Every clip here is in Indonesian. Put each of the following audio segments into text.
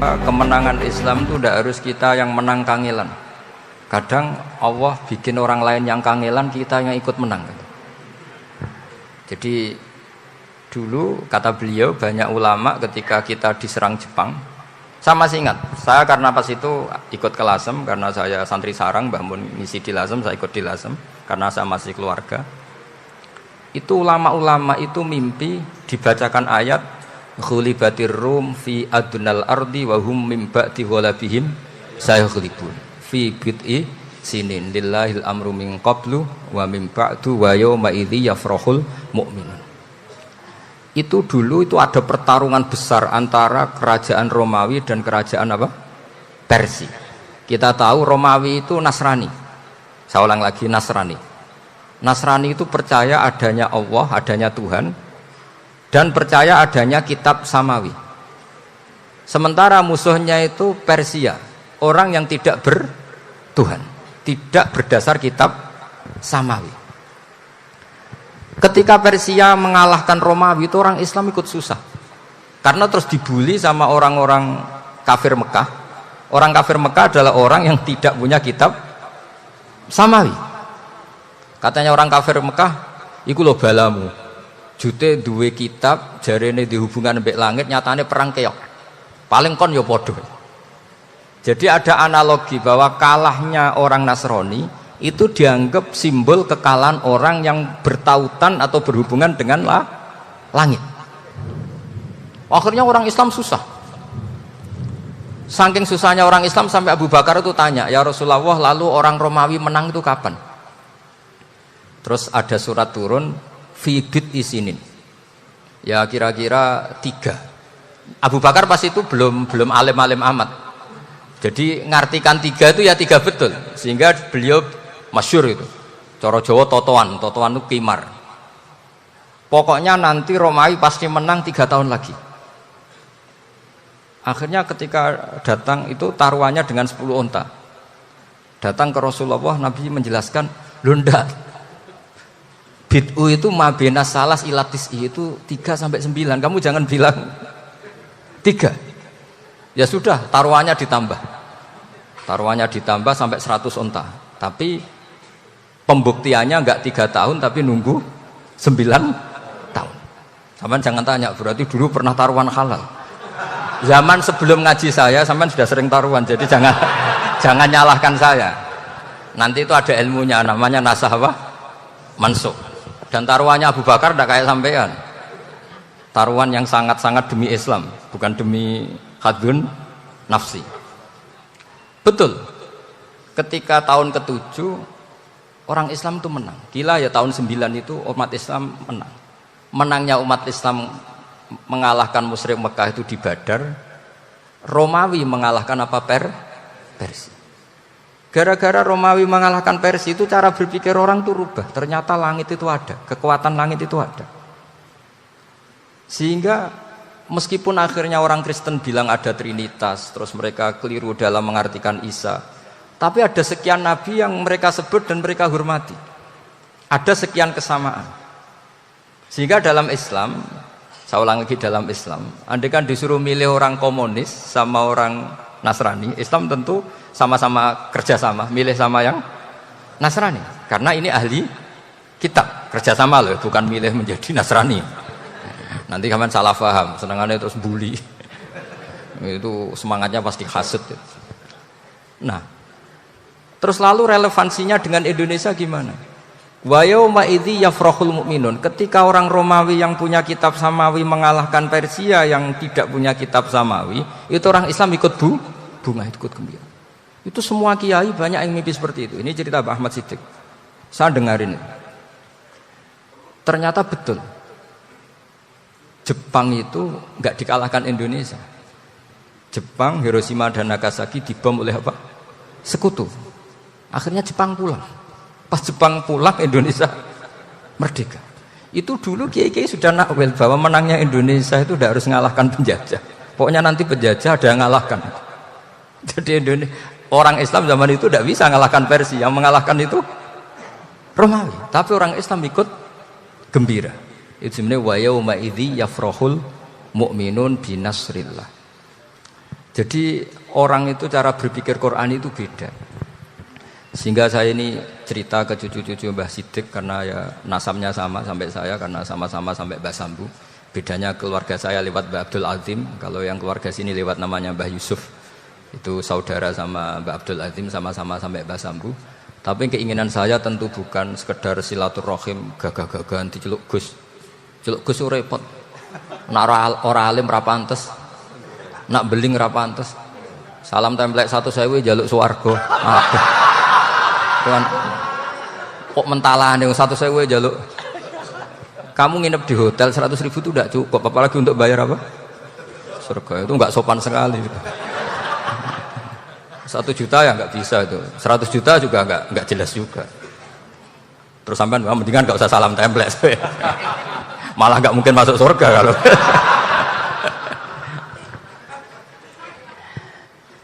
Kemenangan Islam itu tidak harus kita yang menang kangelan. Kadang Allah bikin orang lain yang kangelan, kita yang ikut menang. Jadi dulu kata beliau, banyak ulama ketika kita diserang Jepang, saya masih ingat, saya karena pas itu ikut ke Lasem, karena saya santri sarang, Mbah Mun ngisi di Lasem, saya ikut di Lasem karena saya masih keluarga. Itu ulama-ulama itu mimpi dibacakan ayat ghulibatir rum fi adnal ardi wa hum min ba'di ghalabihim sayaghlibun fi bid'i sinin lillahil amru min qablu wa min ba'du wa yawma idzi yafrahul mu'minun. Itu dulu itu ada pertarungan besar antara kerajaan Romawi dan kerajaan apa? Persia. Kita tahu Romawi itu Nasrani. Saya ulang lagi, Nasrani. Nasrani itu percaya adanya Allah, adanya Tuhan, dan percaya adanya kitab samawi. Sementara musuhnya itu Persia, orang yang tidak bertuhan, tidak berdasar kitab samawi. Ketika Persia mengalahkan Romawi, itu orang Islam ikut susah, karena terus dibully sama orang-orang kafir Mekah. Orang kafir Mekah adalah orang yang tidak punya kitab samawi. Katanya orang kafir Mekah, iku lho balamu, jute duwe kitab, jarene dihubungan mbek langit, nyatane perang keok. Paling kon ya padha. Jadi ada analogi bahwa kalahnya orang Nasrani itu dianggap simbol kekalahan orang yang bertautan atau berhubungan dengan langit. Akhirnya orang Islam susah. Saking susahnya orang Islam sampai Abu Bakar itu tanya, ya Rasulullah, lalu orang Romawi menang itu kapan? Terus ada surat turun, fi bid'i sinin. Ya kira-kira 3. Abu Bakar pas itu belum alim-alim amat. Jadi ngartikan 3 itu ya 3 betul. Sehingga beliau masyhur itu. Cara Jawa totoan itu kimar. Pokoknya nanti Romawi pasti menang 3 tahun lagi. Akhirnya ketika datang itu taruhannya dengan 10 onta. Datang ke Rasulullah, Nabi menjelaskan, "Lho ndak. Bid'u itu mabena salas ilatis itu 3 sampai 9. Kamu jangan bilang 3. Ya sudah, taruhannya ditambah. Taruhannya ditambah sampai 100 onta. Tapi pembuktiannya enggak 3 tahun, tapi nunggu 9 tahun. Sampean jangan tanya, berarti dulu pernah taruhan halal. Zaman sebelum ngaji saya, sampean sudah sering taruhan, jadi jangan nyalahkan saya. Nanti itu ada ilmunya, namanya nasah apa? Mansukh. Dan taruhannya Abu Bakar tidak kayak sampean. Taruhan yang sangat-sangat demi Islam, bukan demi hadun nafsi. Betul. Ketika tahun ke-7 orang Islam itu menang. Gila ya, tahun 9 itu umat Islam menang. Menangnya umat Islam mengalahkan musyrik Mekah itu di Badar. Romawi mengalahkan apa? Persia. Gara-gara Romawi mengalahkan Persia itu cara berpikir orang itu rubah. Ternyata langit itu ada, kekuatan langit itu ada. Sehingga meskipun akhirnya orang Kristen bilang ada Trinitas, terus mereka keliru dalam mengartikan Isa, tapi ada sekian nabi yang mereka sebut dan mereka hormati. Ada sekian kesamaan. Sehingga dalam Islam, saya ulang lagi, dalam Islam, andai kan disuruh milih orang komunis sama orang Nasrani, Islam tentu sama-sama kerjasama, milih sama yang Nasrani, karena ini ahli kitab, kerjasama loh, bukan milih menjadi Nasrani. Nanti kalian salah paham, senangannya terus bully. Itu semangatnya pasti hasut. Nah, terus lalu relevansinya dengan Indonesia gimana? Wa yauma idzi yafrahul mu'minun. Ketika orang Romawi yang punya kitab samawi mengalahkan Persia yang tidak punya kitab samawi, itu orang Islam ikut bunga, ikut gembira. Itu semua kiai banyak yang mimpi seperti itu. Ini cerita Pak Ahmad Siddiq. Saya dengarin. Ternyata betul. Jepang itu enggak dikalahkan Indonesia. Jepang, Hiroshima dan Nagasaki dibom oleh apa? Sekutu. Akhirnya Jepang pulang. Pas Jepang pulang, Indonesia merdeka. Itu dulu kiai-kiai sudah nakwil bahwa menangnya Indonesia itu tidak harus mengalahkan penjajah. Pokoknya nanti penjajah ada yang mengalahkan. Jadi orang Islam zaman itu tidak bisa mengalahkan Persia. Yang mengalahkan itu Romawi. Tapi orang Islam ikut gembira. Itu sebenarnya wa yauma idzi yafrahul mu'minun binasrillah. Jadi orang itu cara berpikir Quran itu beda. Sehingga saya ini cerita ke cucu-cucu Mbah Siddiq karena ya nasabnya sama sampai saya karena sama-sama sampai Mbah Sambu. Bedanya keluarga saya lewat Mbah Abdul Azim, kalau yang keluarga sini lewat namanya Mbah Yusuf. Itu saudara sama Mbah Abdul Azim sama-sama sampai Mbah Sambu. Tapi keinginan saya tentu bukan sekedar silaturahim gagah-gagahan diceluk Gus. Celuk Gus repot. Nak ora alim ra pantes. Nak beling ra pantes. Salam templek 1.000 jaluk swarga. Aduh. Tuhan. Kok mentalane 1.000 jaluk. Kamu nginep di hotel 100.000 itu tidak cukup, apalagi untuk bayar apa? Surga. Itu enggak sopan sekali. 1 juta ya enggak bisa itu. 100 juta juga enggak jelas juga. Terus sampean mendingan enggak usah salam templek. Malah enggak mungkin masuk surga kalau.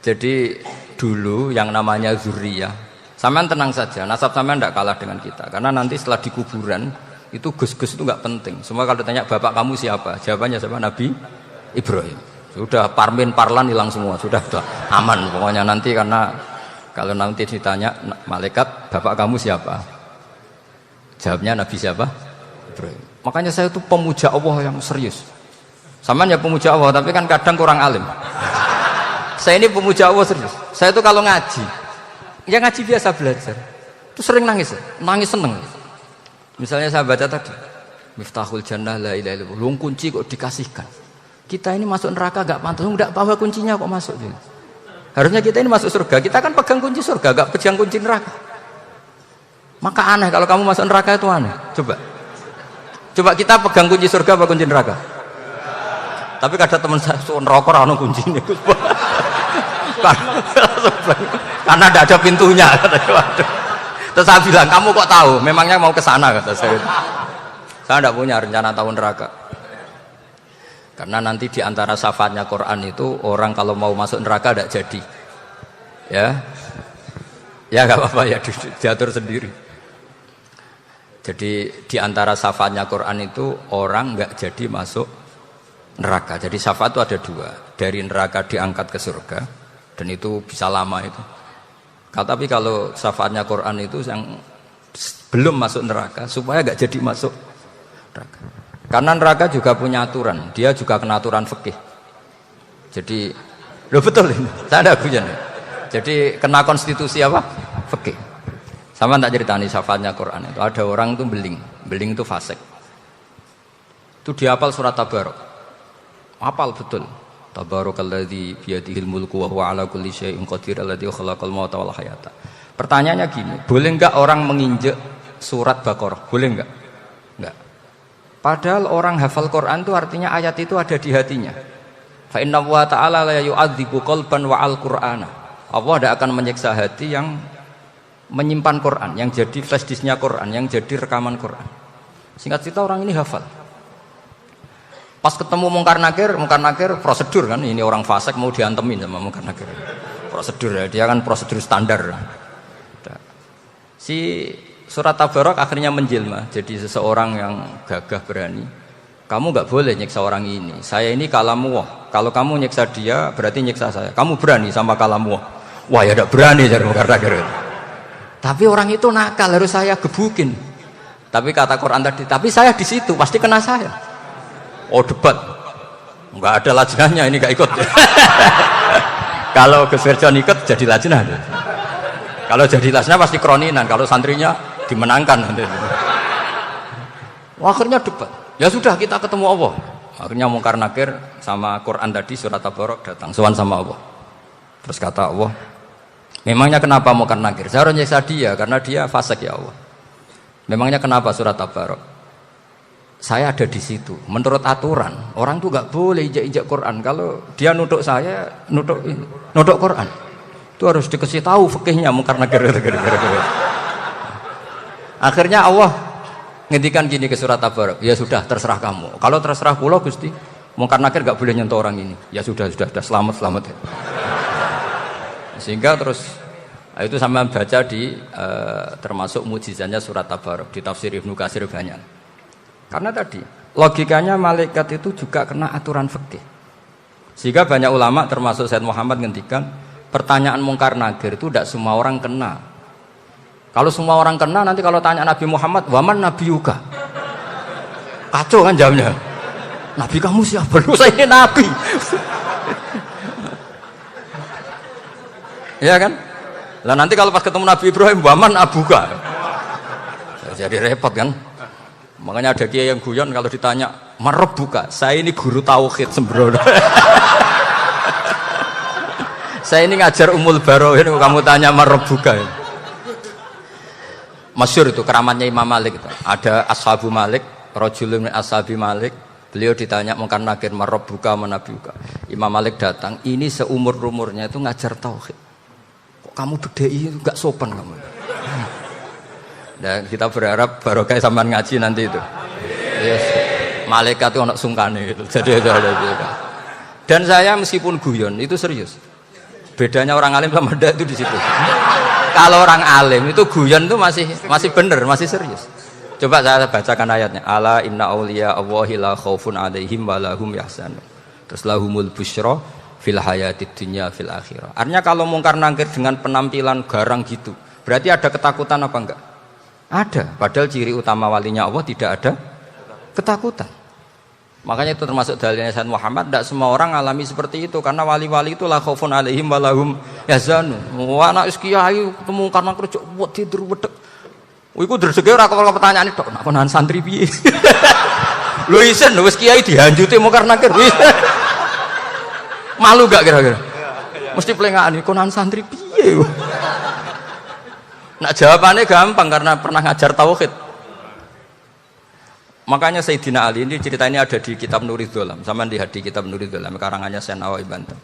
Jadi dulu yang namanya zuriyah, sampean tenang saja, nasab sampean tidak kalah dengan kita. Karena nanti setelah di kuburan itu gus-gus itu nggak penting. Semua kalau ditanya bapak kamu siapa, jawabannya siapa? Nabi Ibrahim. Sudah parmin parlan hilang semua, sudah aman pokoknya nanti. Karena kalau nanti ditanya malaikat bapak kamu siapa, jawabnya Nabi siapa? Ibrahim. Makanya saya itu pemuja Allah yang serius. Sampean ya pemuja Allah, tapi kan kadang kurang alim. Saya ini pemuja Allah serius. Saya itu kalau ngaji, ya ngaji biasa belajar, itu sering nangis seneng. Misalnya saya baca tadi, Miftahul Jannah la ilaha illallah, luang kunci kok dikasihkan. Kita ini masuk neraka gak pantas, enggak bawa kuncinya kok masuk. Harusnya kita ini masuk surga, kita kan pegang kunci surga, gak pegang kunci neraka. Maka aneh kalau kamu masuk neraka itu aneh. Coba kita pegang kunci surga apa kunci neraka? Tapi ada teman saya neraka ora ono kuncine. Karena tidak ada pintunya. Terus saya bilang, kamu kok tahu? Memangnya mau ke sana, kata saya. Saya tidak punya rencana tahun neraka. Karena nanti di antara syafaatnya Quran itu orang kalau mau masuk neraka tidak jadi. Ya nggak apa-apa ya, diatur sendiri. Jadi di antara syafaatnya Quran itu orang nggak jadi masuk neraka. Jadi syafaat itu ada 2. Dari neraka diangkat ke surga. Dan itu bisa lama itu. Tapi kalau syafaatnya Quran itu yang belum masuk neraka supaya gak jadi masuk neraka. Karena neraka juga punya aturan, dia juga kena aturan fikih. Jadi, loh betul ini, saya ada hujan. Jadi kena konstitusi apa? Fikih. Sama tak ceritani syafaatnya Quran itu ada orang itu beling itu fasik. Itu dihafal surat Tabarok, hafal betul. Tabarakalladzi biyadihil mulku wa huwa ala kulli syai'in qadir alladzi khalaqal mauta wal hayata. Pertanyaannya gini, boleh enggak orang menginjek surat Baqarah? Boleh enggak? Enggak. Padahal orang hafal Quran itu artinya ayat itu ada di hatinya. Fa inna wa ta'ala la yu'adzibu qalban wa al-Qur'ana. Allah tidak akan menyiksa hati yang menyimpan Quran, yang jadi flash disknya Quran, yang jadi rekaman Quran. Singkat cerita orang ini hafal. Pas ketemu Mungkar Nakir prosedur kan, ini orang fasik mau diantemin sama Mungkar Nakir. Prosedur ya, dia kan prosedur standar. Si surat Tabarok akhirnya menjelma jadi seseorang yang gagah berani. Kamu nggak boleh nyiksa orang ini. Saya ini kalamullah. Kalau kamu nyiksa dia berarti nyiksa saya. Kamu berani sama kalamullah. Wah ya tidak berani jadi Mungkar Nakir. Tapi orang itu nakal, harus saya gebukin. Tapi kata Quran tadi, tapi saya di situ pasti kena saya. Oh debat, nggak ada lajnahnya ini nggak ikut. Kalau Gus Firjon ikut jadi lajnah. Kalau jadi lajnah pasti kroninan. Kalau santrinya dimenangkan nanti. Akhirnya debat. Ya sudah kita ketemu Allah. Akhirnya Mungkar Nakir sama Quran tadi surat Tabarok datang sowan sama Allah. Terus kata Allah, memangnya kenapa Mungkar Nakir? Saya harus nyiksa dia karena dia fasik ya Allah. Memangnya kenapa surat Tabarok? Saya ada di situ. Menurut aturan, orang tuh nggak boleh injak-injak Quran. Kalau dia nutuk saya, nutuk Quran, itu harus dikasih tahu fikihnya Mungkar Nakir. Akhirnya Allah ngendikan gini ke surat Tabarok, ya sudah terserah kamu. Kalau terserah kula Gusti, Mungkar Nakir nggak boleh nyentuh orang ini. Ya sudah selamat. Sehingga terus itu sama baca di termasuk mujizatnya surat Tabarok di tafsir Ibnu Katsir banyak. Karena tadi logikanya malaikat itu juga kena aturan fikih. Sehingga banyak ulama termasuk Said Muhammad ngendikan pertanyaan mungkar nakir itu tidak semua orang kena. Kalau semua orang kena nanti kalau tanya Nabi Muhammad, waman Nabi Yuka, kacau kan jamnya. Nabi kamu siapa? Lu saya ini Nabi. Ya kan? Lah nanti kalau pas ketemu Nabi Ibrahim, waman Abuka, jadi repot kan? Makanya ada kiai yang guyon kalau ditanya marab buka, saya ini guru tauhid sembrono. Saya ini ngajar Umul Barohin, kamu tanya marab buka. Masyhur itu keramatnya Imam Malik itu. Ada Ashabu Malik, rajulun min ashabi Malik. Beliau ditanya mungkar nakir marab buka manabi buka. Imam Malik datang, ini seumur-umurnya itu ngajar tauhid. Kok kamu bedai enggak sopan kamu. Dan kita berharap barokah sampean ngaji nanti itu. Yes. Malaikat itu anak sungkane gitu. Jadi dan saya meskipun guyon itu serius. Bedanya orang alim sama ndak itu di situ. Kalau orang alim itu guyon itu masih benar, masih serius. Coba saya bacakan ayatnya. Ala inna auliya Allahi la khaufun alaihim wa lahum yahzanun. Terus lahumul busyra fil hayatid dunya fil akhirah. Artinya kalau mungkar nangkir dengan penampilan garang gitu, berarti ada ketakutan apa enggak? Ada, padahal ciri utama walinya Allah tidak ada ketakutan. Makanya itu termasuk dalilnya Sayyid Muhammad, tidak semua orang alami seperti itu karena wali-wali itu la khaufun alaihim wa lahum yahzanun. Wah anak kiai ketemu karena kerja buat tidur wedek. Iku dreseke ora kok pertanyaan itu, nak konan santri piye? Lho isen wis kiai dihanjuti mungkar nakir. Malu gak kira-kira? Mesti plengaan konan santri piye? Nah jawabannya gampang karena pernah ngajar tauhid. Makanya Sayyidina Ali ini cerita ini ada di kitab Nurul Dholam. Sama lihat di kitab Nurul Dholam karangannya Syekh Nawawi Banten.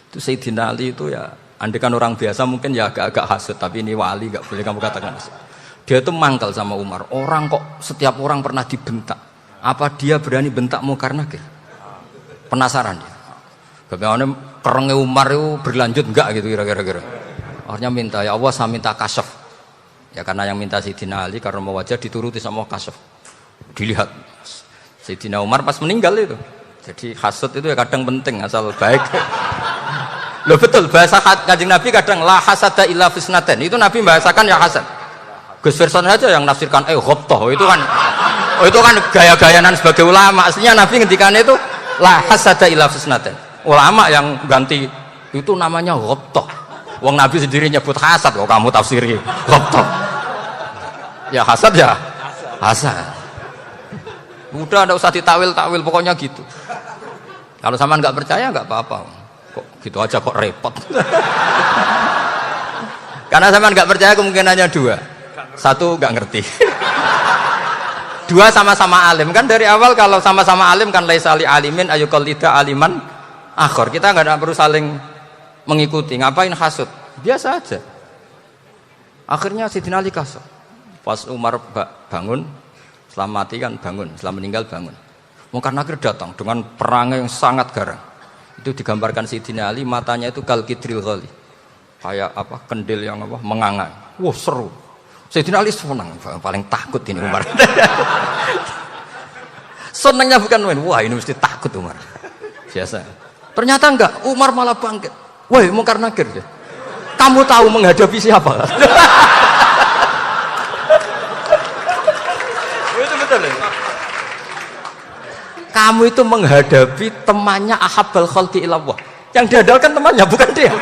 Itu Sayyidina Ali itu ya, andekan orang biasa mungkin ya agak-agak hasut, tapi ini wali gak boleh kamu katakan hasut. Dia itu mangkal sama Umar. Orang kok setiap orang pernah dibentak. Apa dia berani bentak mungkar nakir? Penasaran dia. Bagaimana kerengnya Umar itu berlanjut enggak gitu kira-kira. Akhirnya minta, ya Allah saya minta kasyaf. Ya karena yang minta Sayyidina Ali karena mau wajah dituruti sama kasyaf. Dilihat Sayyidina Umar pas meninggal itu. Jadi hasud itu ya kadang penting asal baik. Loh betul bahasa Kanjeng Nabi kadang la hasada illa fisnaten. Itu Nabi bahasakan ya hasad. Gus Verson aja yang nafsirkan ghobtoh itu kan gaya-gayanan sebagai ulama. Aslinya Nabi ngendikannya itu la hasada illa fisnaten. Ulama yang ganti itu namanya ghobtoh. Wong Nabi sendiri nyebut hasad kok kamu tafsiri ghobtoh. Ya hasad ya hasad. Udah enggak usah ditawil-tawil pokoknya gitu. Kalau sama nggak percaya nggak apa-apa. Kok gitu aja kok repot. Karena sama nggak percaya kemungkinannya dua. Satu nggak ngerti. Dua sama-sama alim kan dari awal kalau sama-sama alim kan laisali alimin ayuqallida aliman akhor. Kita nggak perlu saling mengikuti. Ngapain hasud? Biasa aja. Akhirnya Sayyidina Ali kasar. Pas Umar bangun, setelah mati kan bangun, setelah meninggal bangun. Mungkar nakir datang dengan perangai yang sangat garang. Itu digambarkan Sayyidina Ali matanya itu kalkidril ghali. Kayak apa? Kendil yang apa? Mengangai. Wah, seru. Sayyidina Ali senang, paling takut ini Umar. Senangnya bukan main. Wah, ini mesti takut Umar. Biasa. Ternyata enggak, Umar malah bangkit. Woi, mungkar nakir. Kamu tahu menghadapi siapa? Itu betul ya? Kamu itu menghadapi temannya ahabbal khalqi ilallah. Yang diandalkan temannya bukan dia.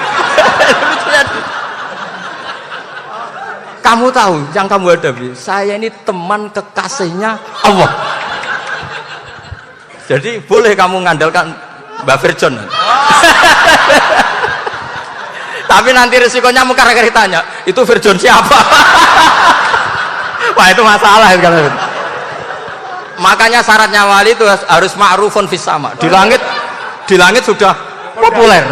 Kamu tahu yang kamu hadapi, saya ini teman kekasihnya Allah. Jadi boleh kamu mengandalkan Mbak Virjon. Tapi nanti resikonya mungkar nakir ditanya, itu Virjon siapa? Wah itu masalah itu. Makanya syaratnya wali itu harus ma'rufun fis sama. Di langit sudah populer.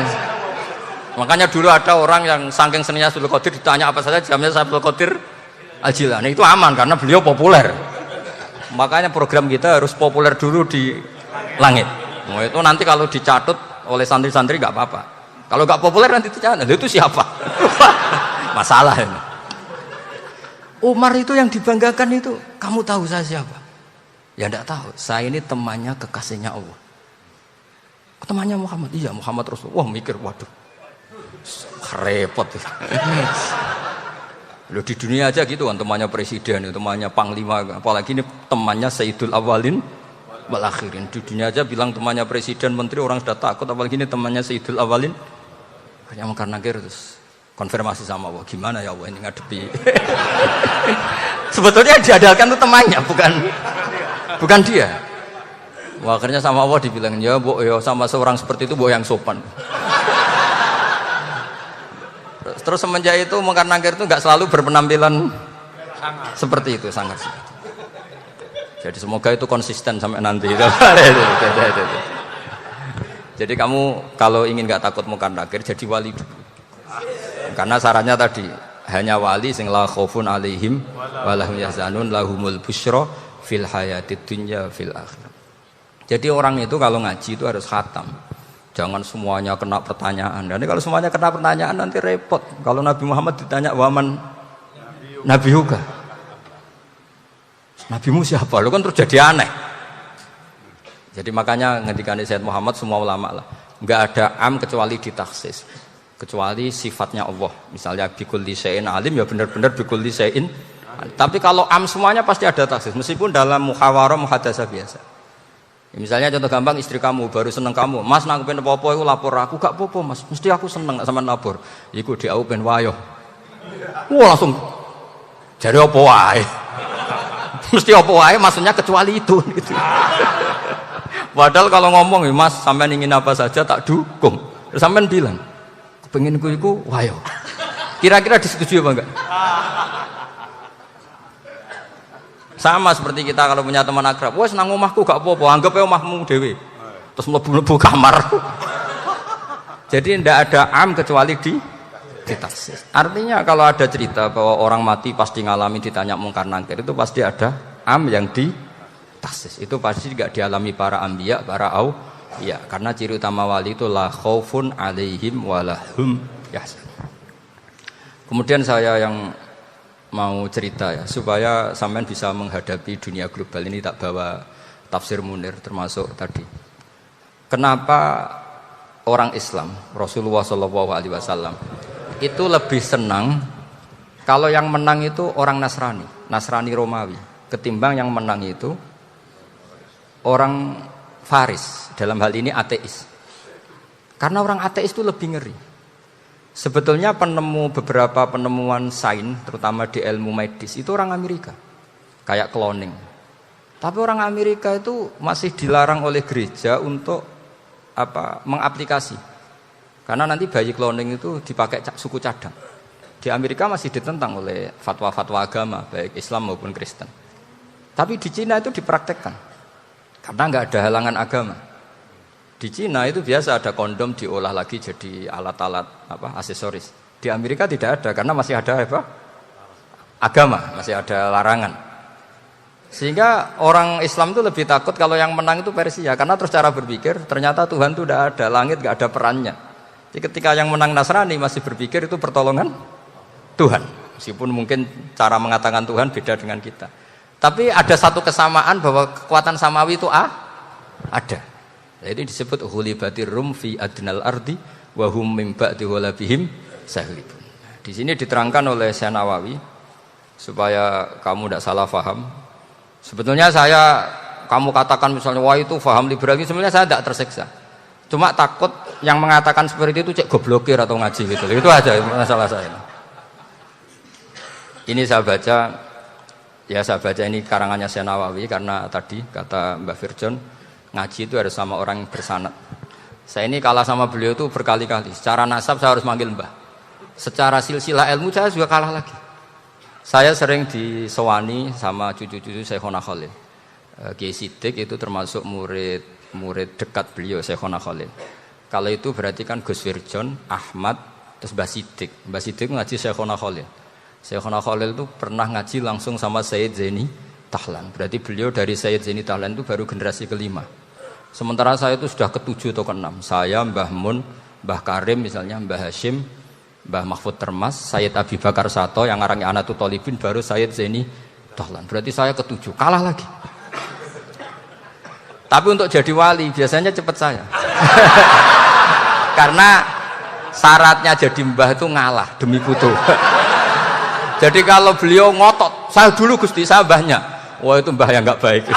Makanya dulu ada orang yang saking seninya Abdul Qadir ditanya apa saja jamnya Abdul Qadir Al-Jilani. Itu aman karena beliau populer. Makanya program kita harus populer dulu di langit. Nah, itu nanti kalau dicatut oleh santri-santri nggak apa-apa. Kalau nggak populer nanti dicatat. Itu siapa? Masalah ini. Umar itu yang dibanggakan itu, kamu tahu saya siapa? Ya enggak tahu. Saya ini temannya kekasihnya Allah. Temannya Muhammad. Iya, Muhammad Rasulullah. Wah, mikir, waduh. Repot. Loh di dunia aja gitu kan, temannya presiden, temannya panglima, apalagi ini temannya Sayyidul Awalin wal Akhirin. Di dunia aja bilang temannya presiden, menteri, orang sudah takut, apalagi ini temannya Sayyidul Awalin. Hanya mungkar nakir terus konfirmasi sama Allah, gimana ya Allah ini ngadepi. Sebetulnya yang diadalkan itu temannya, bukan dia. Wah, akhirnya sama Allah dibilang, ya bu, ya sama seorang seperti itu bu yang sopan. Terus semenjak itu mungkar nakir itu nggak selalu berpenampilan seperti itu, sangat. Jadi semoga itu konsisten sampai nanti. Jadi kamu kalau ingin nggak takut mungkar nakir, jadi wali dulu. Karena sarannya tadi hanya wali sing la khaufun alaihim walahum yahzanun lahumul busyra fil hayatid dunya fil akhirah. Jadi orang itu kalau ngaji itu harus khatam. Jangan semuanya kena pertanyaan. Dan kalau semuanya kena pertanyaan nanti repot. Kalau Nabi Muhammad ditanya waman Nabi Yuga. Nabimu siapa? Lu kan terus jadi aneh. Jadi makanya ketika Sayyid Muhammad semua ulama lah, nggak ada am kecuali ditaksis. Kecuali sifatnya Allah. Misalnya bikulli syai'in alim ya benar-benar bikulli syai'in. Tapi kalau am semuanya pasti ada taksis. Meskipun dalam muhawarah muhadasah biasa. Ya, misalnya contoh gampang, istri kamu baru seneng kamu, mas nak pengen apa-apa itu lapor aku, gak apa-apa mas, mesti aku seneng sama lapor. Iku di aku pengen wayo. Wah langsung jadi apa wae. Mesti apa wae maksudnya kecuali itu gitu. Padahal kalau ngomong, mas sampean ingin apa saja tak dukung. Terus sampean bilang, kepenginku iku wayo. Kira-kira disetujui apa enggak? Sama seperti kita kalau punya teman akrab, wes nang omahku gak apa-apa, anggap aja omahmu dhewe. Terus mlebu-mlebu kamar. Jadi tidak ada am kecuali ditaksis. Artinya kalau ada cerita bahwa orang mati pasti ngalami ditanya mungkar nakir, itu pasti ada am yang ditaksis. Itu pasti juga dialami para anbiya, para auliya. Karena ciri utama wali itu la khaufun alaihim walahum yahzanun. Kemudian saya yang mau cerita ya, supaya sampean bisa menghadapi dunia global ini, tak bawa tafsir Munir termasuk tadi. Kenapa orang Islam, Rasulullah SAW itu lebih senang kalau yang menang itu orang Nasrani Romawi, ketimbang yang menang itu orang Faris, dalam hal ini ateis. Karena orang ateis itu lebih ngeri. Sebetulnya beberapa penemuan sains, terutama di ilmu medis, itu orang Amerika. Kayak cloning. Tapi orang Amerika itu masih dilarang oleh gereja untuk mengaplikasi. Karena nanti bayi cloning itu dipakai suku cadang. Di Amerika masih ditentang oleh fatwa-fatwa agama, baik Islam maupun Kristen. Tapi di Cina itu dipraktekkan. Karena nggak ada halangan agama. Di Cina itu biasa ada kondom diolah lagi jadi alat-alat aksesoris. Di Amerika tidak ada karena masih ada agama, masih ada larangan. Sehingga orang Islam itu lebih takut kalau yang menang itu Persia, karena terus cara berpikir ternyata Tuhan itu tidak ada, langit nggak ada perannya. Jadi ketika yang menang Nasrani masih berpikir itu pertolongan Tuhan, meskipun mungkin cara mengatakan Tuhan beda dengan kita. Tapi ada satu kesamaan bahwa kekuatan samawi itu ada. Jadi disebut ghulibatir rum fi adnal ardi wa hum min ba'di ghalabihim sahlibun. Di sini diterangkan oleh Syekh Nawawi supaya kamu tidak salah paham. Sebetulnya kamu katakan misalnya wah itu paham liberal, sebenarnya saya tidak tersiksa. Cuma takut yang mengatakan seperti itu cek goblokir atau ngaji gitu. Itu aja masalah saya. Ini saya baca ini karangannya Syekh Nawawi karena tadi kata Mbak Firjon ngaji itu harus sama orang yang bersanad. Saya ini kalah sama beliau itu berkali-kali. Secara nasab saya harus manggil Mbah. Secara silsilah ilmu saya juga kalah lagi. Saya sering disewani sama cucu-cucu Syekhona Khalil. Kiai Sidik itu termasuk murid dekat beliau Syekhona Khalil. Kalau itu berarti kan Gus Firjon, Ahmad, terus Mbah Sidik. Mbah Sidik ngaji Syekhona Khalil. Syekhona Khalil itu pernah ngaji langsung sama Sayyid Zaini Tahlan. Berarti beliau dari Sayyid Zaini Tahlan itu baru generasi kelima. Sementara saya itu sudah ke-7 atau ke-6. Saya, Mbah Mun, Mbah Karim misalnya, Mbah Hashim, Mbah Mahfud Termas, Sayyid Abi Bakar Sato yang ngarangnya Anatul Thalibin, baru Sayyid Zaini Tahlan. Berarti saya ke-7, kalah lagi. Tapi untuk jadi wali biasanya cepat saya. Karena syaratnya jadi mbah itu ngalah demi putu. Jadi kalau beliau ngotot, saya dulu Gusti, saya mbahnya. Wah itu mbah yang nggak baik.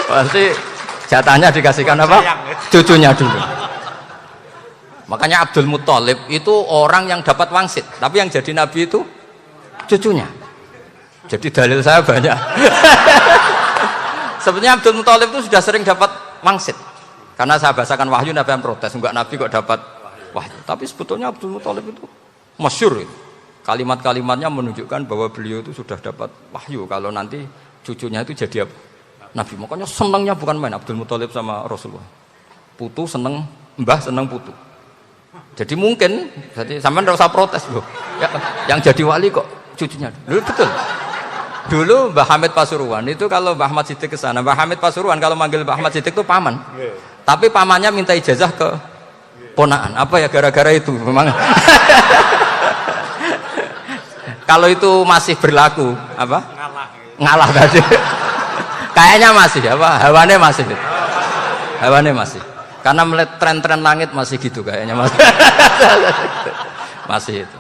Pasti jatahnya dikasihkan apa? Cucunya dulu. Makanya Abdul Muthalib itu orang yang dapat wangsit, tapi yang jadi nabi itu cucunya. Jadi dalil saya banyak. Sebenarnya Abdul Muthalib itu sudah sering dapat wangsit. Karena saya bahasakan wahyu, Nabi yang protes, enggak nabi kok dapat wahyu. Tapi sebetulnya Abdul Muthalib itu masyhur. Kalimat-kalimatnya menunjukkan bahwa beliau itu sudah dapat wahyu kalau nanti cucunya itu jadi nabi. Makanya senangnya bukan main Abdul Muthalib sama Rasulullah. Putu seneng, mbah seneng putu. Jadi mungkin, jadi sampean enggak usah protes loh. Ya, yang jadi wali kok cucunya. Dulu betul. Dulu Mbah Hamid Pasuruan itu kalau Mbah Ahmad Siddiq ke sana, Mbah Hamid Pasuruan kalau manggil Mbah Ahmad Siddiq itu paman. Tapi pamannya minta ijazah ke ponaan. Apa ya gara-gara itu memang. Kalau itu masih berlaku, apa? Ngalah tadi. Kayaknya masih, apa? Hawane masih. Hawane masih. Karena melihat tren-tren langit masih gitu kayaknya masih. Masih itu.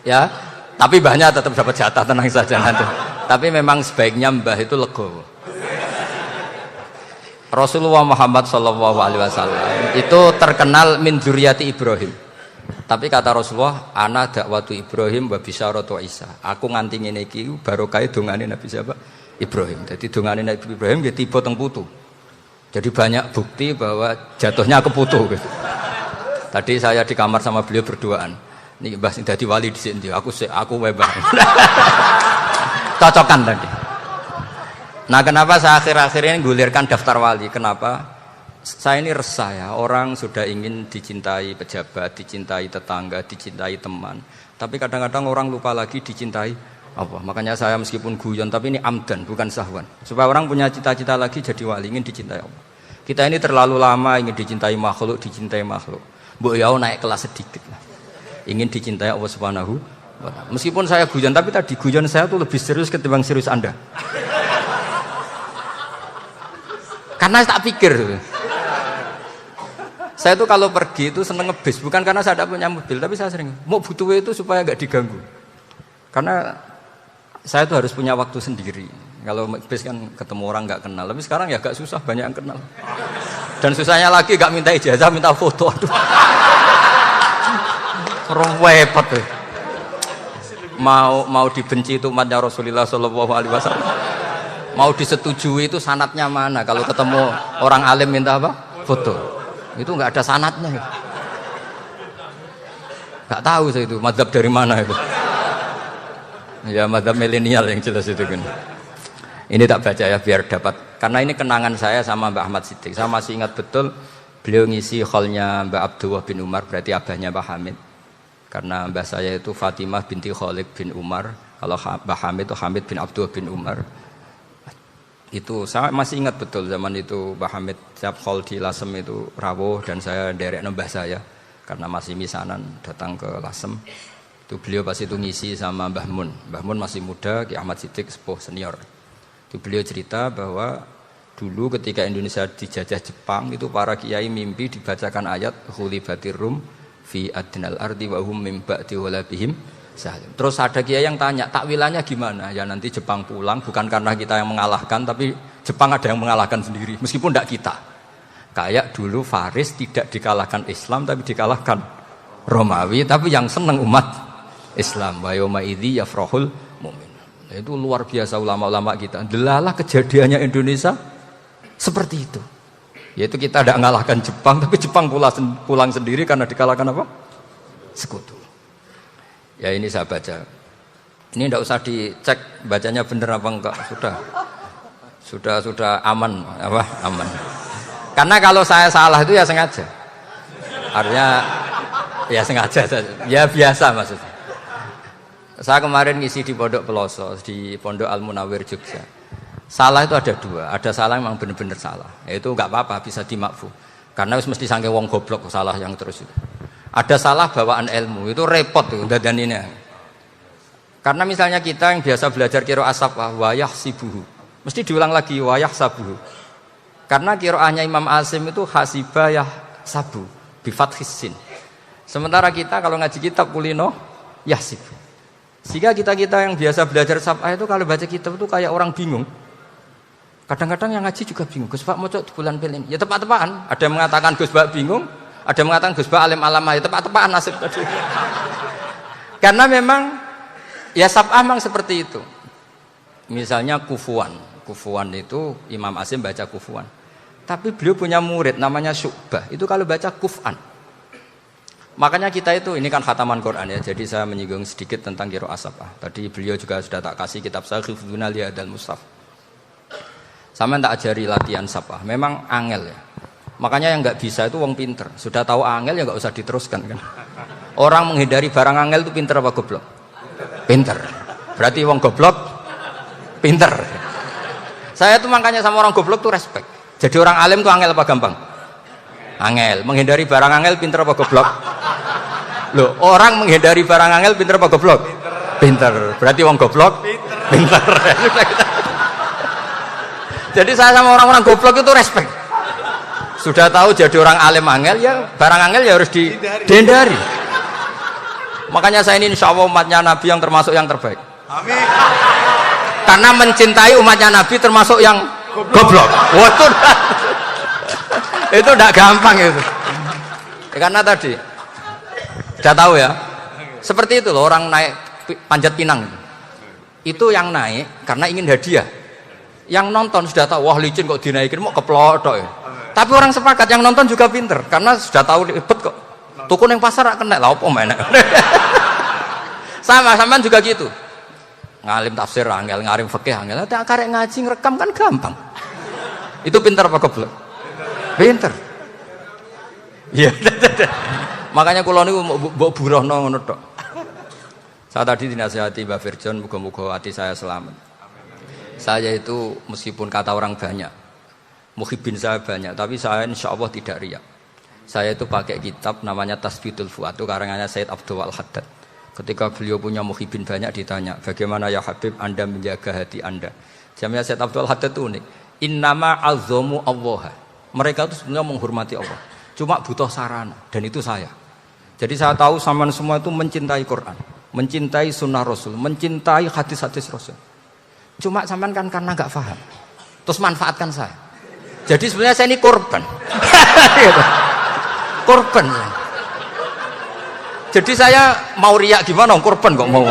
Ya, tapi mbahnya tetap dapat jatah, tenang saja nanti. Tapi memang sebaiknya mbah itu legowo. Rasulullah Muhammad SAW itu terkenal min dzurriyyati Ibrahim. Tapi kata Rasulullah, ana dakwatu Ibrahim wa bisyaratu Isa. Aku nganti ngene iki barokah dongane Nabi siapa? Ibrahim. Jadi dongane Nabi Ibrahim dia tiba teng putu. Jadi banyak bukti bahwa jatuhnya ke putu gitu. Tadi saya di kamar sama beliau berduaan. Nih Mbah sing dadi wali di sini, aku webah. Cocokan tadi. Nah, kenapa saya akhir-akhir ini gulirkan daftar wali? Kenapa? Saya ini resah ya, orang sudah ingin dicintai pejabat, dicintai tetangga, dicintai teman. Tapi kadang-kadang orang lupa lagi dicintai apa. Makanya saya meskipun guyon, tapi ini amdan, bukan sahwan. Supaya orang punya cita-cita lagi jadi wali, ingin dicintai Allah. Kita ini terlalu lama ingin dicintai makhluk, Mbok yau naik kelas sedikit lah. Ingin dicintai Allah Subhanahu wa Ta'ala. Meskipun saya guyon, tapi tadi guyon saya tuh lebih serius ketimbang serius Anda. Karena tak pikir. Saya tuh kalau pergi itu seneng ngebis, bukan karena saya tidak punya mobil, tapi saya sering mau butuh itu supaya nggak diganggu. Karena saya tuh harus punya waktu sendiri. Kalau bis kan ketemu orang nggak kenal, tapi sekarang ya agak susah, banyak yang kenal. Dan susahnya lagi nggak minta ijazah, minta foto. Aduh, repot tuh. Mau dibenci itu umatnya Rasulullah SAW. Mau disetujui itu sanatnya mana? Kalau ketemu orang alim minta apa? Foto. Itu nggak ada sanatnya. Nggak tahu saya itu mazhab dari mana itu. Ya mazhab milenial yang jelas itu kan. Ini tak baca ya biar dapat. Karena ini kenangan saya sama Mbak Ahmad Siddiq. Saya masih ingat betul beliau ngisi kholnya Mbak Abdullah bin Umar, berarti abahnya Mbak Hamid. Karena mbah saya itu Fatimah binti Khalid bin Umar. Kalau Mbak Hamid itu Hamid bin Abdullah bin Umar. Itu saya masih ingat betul zaman itu Mbah Hamid siap khol di Lasem itu rawuh dan saya derek mbah saya karena masih misanan datang ke Lasem. Itu beliau pas itu ngisi sama Mbah Mun. Mbah Mun masih muda, Ki Ahmad Siddiq sepuh senior. Itu beliau cerita bahwa dulu ketika Indonesia dijajah Jepang itu para kiai mimpi dibacakan ayat khulifatir rum fi adnal ardi wa hum min ba'di walabihim. Terus ada kiai yang tanya, takwilannya gimana? Ya nanti Jepang pulang, bukan karena kita yang mengalahkan, tapi Jepang ada yang mengalahkan sendiri, meskipun tidak kita. Kayak dulu Faris tidak dikalahkan Islam, tapi dikalahkan Romawi, tapi yang senang umat Islam. Wa yauma idzi yafrahul mu'min. Itu luar biasa ulama-ulama kita. Delalah kejadiannya Indonesia seperti itu. Yaitu kita tidak mengalahkan Jepang, tapi Jepang pulang sendiri karena dikalahkan apa? Sekutu. Ya ini saya baca. Ini tidak usah dicek bacanya benar apa enggak, sudah aman apa? Aman. Karena kalau saya salah itu ya sengaja. Artinya ya sengaja, ya biasa maksudnya. Saya kemarin ngisi di Pondok Peloso, di Pondok Al Munawir Jogja. Salah itu ada dua, ada salah yang memang benar-benar salah. Itu enggak apa-apa, bisa dimakfu. Karena mesti sangke wong goblok salah yang terus itu. Ada salah bawaan ilmu, itu repot tuh dadaninnya. Karena misalnya kita yang biasa belajar qiraah sab'ah wayah sibuhu, mesti diulang lagi wayah sabuhu. Karena qiraahnya Imam Asim itu hasiba yah sabu bi fathis sin. Sementara kita kalau ngaji kitab kulino yahsibu. Sehingga kita-kita yang biasa belajar sab'ah itu kalau baca kitab itu kayak orang bingung. Kadang-kadang yang ngaji juga bingung. Gus Pak mocok bulan pelin. Ya tepat-tepatan. Ada yang mengatakan Gus Pak bingung, ada yang mengatakan Gus Pak alim alamah. Ya tepat-tepatan nasib tadi. Karena memang ya sab'ah memang seperti itu. Misalnya kufuan. Kufuan itu Imam Asim baca kufuan. Tapi beliau punya murid namanya Syu'bah. Itu kalau baca kuf'an. Makanya kita itu, ini kan khataman Quran ya. Jadi saya menyinggung sedikit tentang qiraah sab'ah. Tadi beliau juga sudah tak kasih kitab saya Hifdzuna Liyadal Mushaf. Sama tak ajari latihan sab'ah. Memang angel ya. Makanya yang nggak bisa itu wong pinter. Sudah tahu angel ya nggak usah diteruskan kan. Orang menghindari barang angel itu pinter apa goblok? Pinter. Berarti wong goblok pinter. Saya tuh makanya sama orang goblok tuh respect. Jadi orang alim tuh angel apa gampang? Angel. Menghindari barang angel pinter apa goblok? Loh, orang menghindari barang angel pinter apa goblok? Pinter. Berarti wong goblok pinter. Jadi saya sama orang-orang goblok itu respect. Sudah tahu jadi orang alim angel ya barang angel ya harus dihindari. Makanya saya ini insya Allah umatnya Nabi yang termasuk yang terbaik. Amin. Karena mencintai umatnya Nabi termasuk yang goblok. Wah, itu udah gampang itu. Ya, karena tadi sudah tahu ya. Seperti itu loh orang naik panjat pinang. Itu yang naik karena ingin hadiah. Yang nonton sudah tahu wah licin kok dinaikin mau keplodok ya. Tapi orang sepakat yang nonton juga pinter karena sudah tahu ribet kok. Tukun yang pasar kena lah apa mana. Sama-sama juga gitu. Ngalim tafsir angel, ngalim fikih angel. Tapi karek ngaji ngerekam kan gampang. Itu pinter apa goblok? Pinter. Iya. Makanya kula niku mbok burohno ngono tok. Saya tadi dinasihati Mbak Firjon muga-muga hati saya selamat. Saya itu meskipun kata orang banyak, muhibin saya banyak, tapi saya insya Allah tidak riak. Saya itu pakai kitab namanya Tasbitul Fuad, itu karangannya Said Abdul Al-Haddad. Ketika beliau punya muhibin banyak ditanya, bagaimana ya Habib Anda menjaga hati Anda? Jamnya Said Abdul Al-Haddad itu unik. Innama azzamu Allah. Mereka itu sebenarnya menghormati Allah. Cuma butuh sarana, dan itu saya. Jadi saya tahu sampean semua itu mencintai Quran, mencintai sunnah Rasul, mencintai hadis-hadis Rasul. Cuma sampean kan karena nggak paham, terus manfaatkan saya. Jadi sebenarnya saya ini korban. Korban. Jadi saya mau riak gimana? Korban kok mau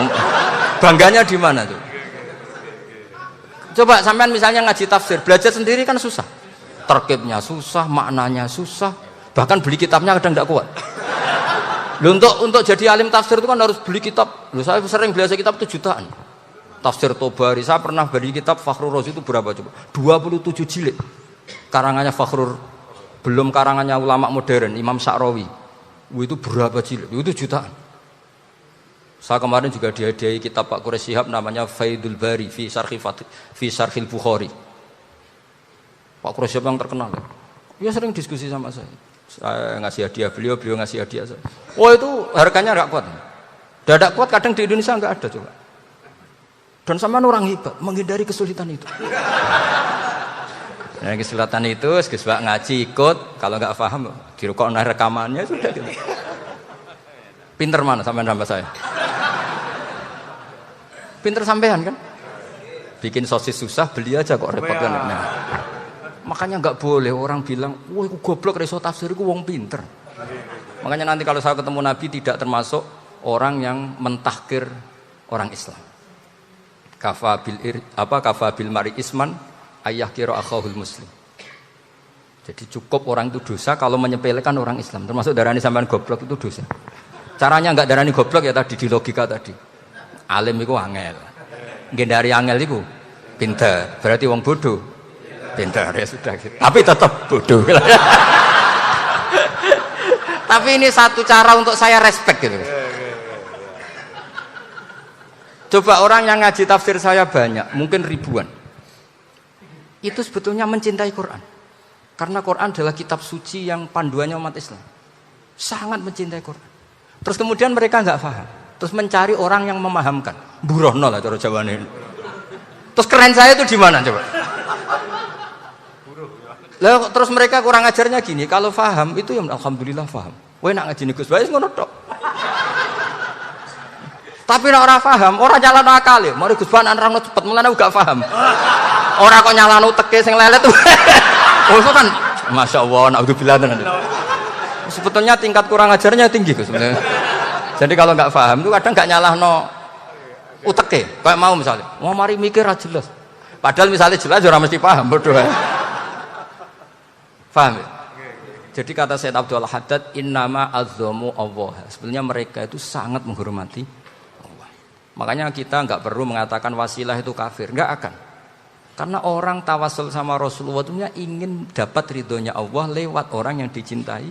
bangganya di mana tuh? Coba sampean misalnya ngaji tafsir, belajar sendiri kan susah. Terkibnya susah, maknanya susah, bahkan beli kitabnya kadang tidak kuat. Loh, untuk jadi alim tafsir itu kan harus beli kitab. Loh, saya sering belajar kitab itu jutaan. Tafsir Tobari, saya pernah beli kitab Fakhrur Razi itu berapa coba? 27 jilid. Karangannya Fakhrur, belum karangannya ulama modern Imam Sa'rawi. Itu berapa jilid? Itu jutaan. Saya kemarin juga dihadiahi kitab Pak Quraish Shihab namanya Faidul Bari fi Syarhil Bukhari. Pak Quraish Shihab yang terkenal. Dia sering diskusi sama saya. Saya ngasih hadiah beliau ngasih hadiah saya. Oh itu harganya nggak kuat. Dadak kuat kadang di Indonesia nggak ada coba. Dan sama orang hebat menghindari kesulitan itu. Nah, kesulitan itu, sebab ngaji ikut, kalau nggak paham dirukon rekamannya sudah gitu. Pinter mana sampean sama saya? Pinter sampean kan? Bikin sosis susah, beli aja kok repot kan. Nah, makanya nggak boleh orang bilang, wah aku goblok reso tafsir, aku wong pinter. Makanya nanti kalau saya ketemu Nabi tidak termasuk orang yang mentahkir orang Islam. Kafa bil mari isman ayah kira akhahul muslim. Jadi cukup orang itu dosa kalau menyepelekan orang Islam. Termasuk darani sampean goblok itu dosa. Caranya enggak darani goblok ya tadi di logika tadi. Alim itu angel. Nggih dari angel itu pinter. Berarti wong bodoh. Pinter ya sudah gitu. Tapi tetap bodoh. Tapi ini satu cara untuk saya respect gitu. Coba orang yang ngaji tafsir saya banyak, mungkin ribuan. Itu sebetulnya mencintai Quran. Karena Quran adalah kitab suci yang panduannya umat Islam. Sangat mencintai Quran. Terus kemudian mereka nggak paham. terus mencari orang yang memahamkan. Burohno lah cara Jawane. Terus keren saya itu di mana coba? Lah terus mereka kurang ajarnya gini, kalau paham itu ya alhamdulillah paham. Kowe nak ngaji Gus Bae ngono tok. Tapi nek ora paham, ora nyalano akal ya. Mari Gus Bae nerangno cepet mulane gak paham. Ora kok nyalano teke sing lelet. Oh itu kan Masya Allah, naudzubillah tenan. Sebetulnya tingkat kurang ajarnya tinggi Gus sebenarnya. Jadi kalau nggak paham itu kadang nggak nyalahno uteke. Kayak mau misalnya, mau mari mikir aja jelas. Padahal misalnya jelas orang mesti paham bodoh. Paham ya? Jadi kata Sayyid Abdul Haddad, innama azzamu Allah. Sebenarnya mereka itu sangat menghormati Allah. Makanya kita nggak perlu mengatakan wasilah itu kafir, nggak akan. Karena orang tawasul sama Rasulullah itu ingin dapat ridhonya Allah lewat orang yang dicintai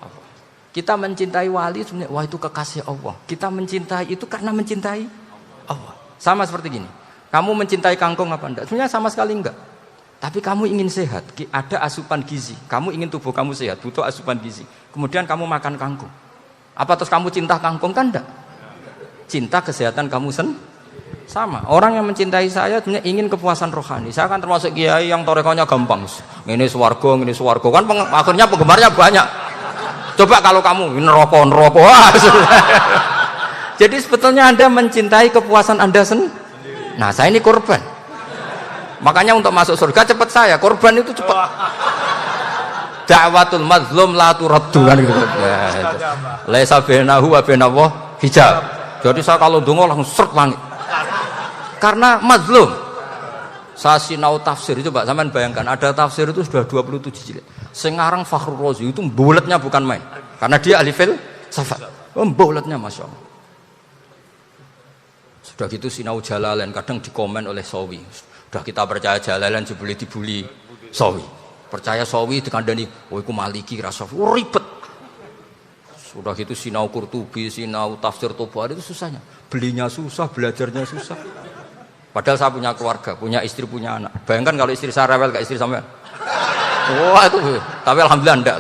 Allah. Kita mencintai wali sebenarnya, wah itu kekasih Allah. Kita mencintai itu karena mencintai Allah. Sama seperti gini, kamu mencintai kangkung apa enggak? Sebenarnya sama sekali enggak. Tapi kamu ingin sehat, ada asupan gizi. Kamu ingin tubuh kamu sehat, butuh asupan gizi. Kemudian kamu makan kangkung. Apa terus kamu cinta kangkung? Kan enggak. Cinta kesehatan kamu sama. Orang yang mencintai saya sebenarnya ingin kepuasan rohani. Saya kan termasuk kiai yang torekonya gampang. Ini swarga, kan akhirnya penggemarnya banyak. Coba kalau kamu neraka. Wah, jadi sebetulnya Anda mencintai kepuasan Anda sendiri. Nah, saya ini korban. Makanya untuk masuk surga cepat saya. Korban itu cepat. Da'watul mazlum la turaddu kan gitu. Laisa bainahu wa bainallah hijab. Jadi saya kalau donga langsung seret langit. Karena mazlum. Saya sinau tafsir itu Pak, sampean bayangkan ada tafsir itu sudah 27 jilid. Sengarang Fakhrul Razi itu bulatnya bukan main. Karena dia ahli filsafat. Bulatnya Masya Allah. Sudah gitu sinau Jalalain kadang dikomen oleh Sawi. Sudah kita percaya Jalalain dibuli Sawi. Percaya Sawi dikandani, oh iku Maliki Rasafi. Oh, ribet. Sudah gitu sinau Qurtubi, sinau tafsir Tobari itu susahnya. Belinya susah, belajarnya susah. Padahal saya punya keluarga, punya istri, punya anak. Bayangkan kalau istri saya rewel kayak istri sampean. Wah itu, tapi alhamdulillah enggak.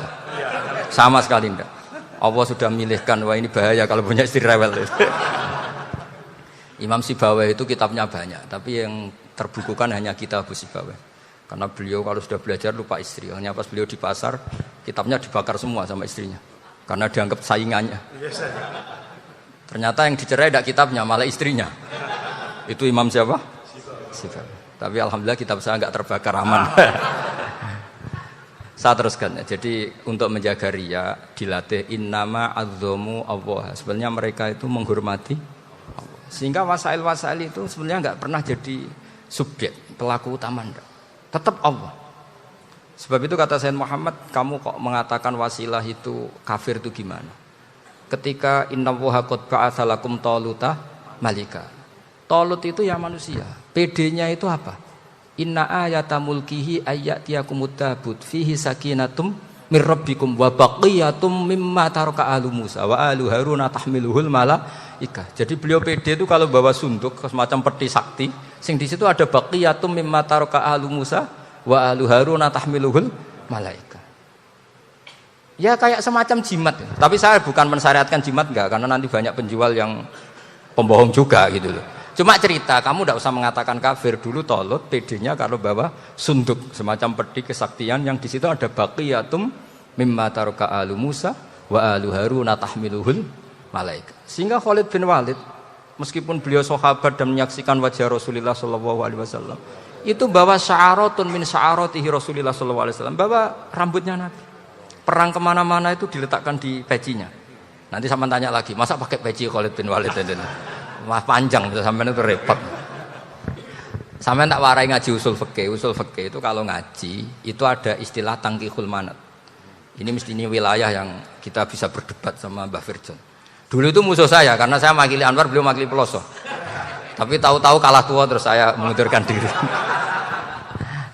Sama sekali enggak. Allah sudah milihkan, wah ini bahaya kalau punya istri rewel. Imam Sibawai itu kitabnya banyak, tapi yang terbukukan hanya kitab Abu Sibawai. Karena beliau kalau sudah belajar lupa istri. Hanya pas beliau di pasar, kitabnya dibakar semua sama istrinya. Karena dianggap saingannya. Ternyata yang dicerai tidak kitabnya, malah istrinya. Itu Imam siapa? Sibawai. Tapi alhamdulillah kitab saya nggak terbakar, aman. Saya teruskan. Jadi untuk menjaga ria dilatih innama azzamu Allah. Sebenarnya mereka itu menghormati Allah. Sehingga wasail-wasail itu sebenarnya nggak pernah jadi subjek pelaku utama, enggak. Tetap Allah. Sebab itu kata Sayyid Muhammad, kamu kok mengatakan wasilah itu kafir itu gimana? Ketika innallaha qad ba'atsa lakum taluta malika. Talut itu ya manusia. PD-nya itu apa? Inna ayata mulkihi ayyatiyakumut tabut fihi sakinatum mir rabbikum wa baqiyatum mimma taraka alu Musa wa alu Haruna tahmiluhul malaikah. Jadi beliau PD itu kalau bawa sunduk semacam peti sakti, sing di situ ada baqiyatum mimma taraka alu Musa wa alu Haruna tahmiluhul malaikah. Ya kayak semacam jimat. Tapi saya bukan mensyariatkan jimat enggak, karena nanti banyak penjual yang pembohong juga gitu loh. Cuma cerita, kamu tidak usah mengatakan kafir. Dulu Tolut PD-nya kalau bawa sunduk semacam peti kesaktian yang di situ ada baqiyatum mimma taraka alu Musa wa alu Haruna tahmiluhul malaika. Sehingga Khalid bin Walid meskipun beliau sahabat dan menyaksikan wajah Rasulullah sallallahu alaihi wasallam, itu bawa sya'aratun min sya'aratihi Rasulullah sallallahu alaihi wasallam, bawa rambutnya Nabi. Perang kemana-mana itu diletakkan di pecinya. Nanti sama tanya lagi, masa pakai peci Khalid bin Walid ini? Wah panjang itu sampean itu repot. Sampean tak warai ngaji usul fikih. Usul fikih itu kalau ngaji itu ada istilah tangkihul manat. Ini mesti ini wilayah yang kita bisa berdebat sama Mbah Firjon. Dulu itu musuh saya karena saya makili Anwar, beliau makili Peloso. Tapi tahu-tahu kalah tua terus saya mengundurkan diri.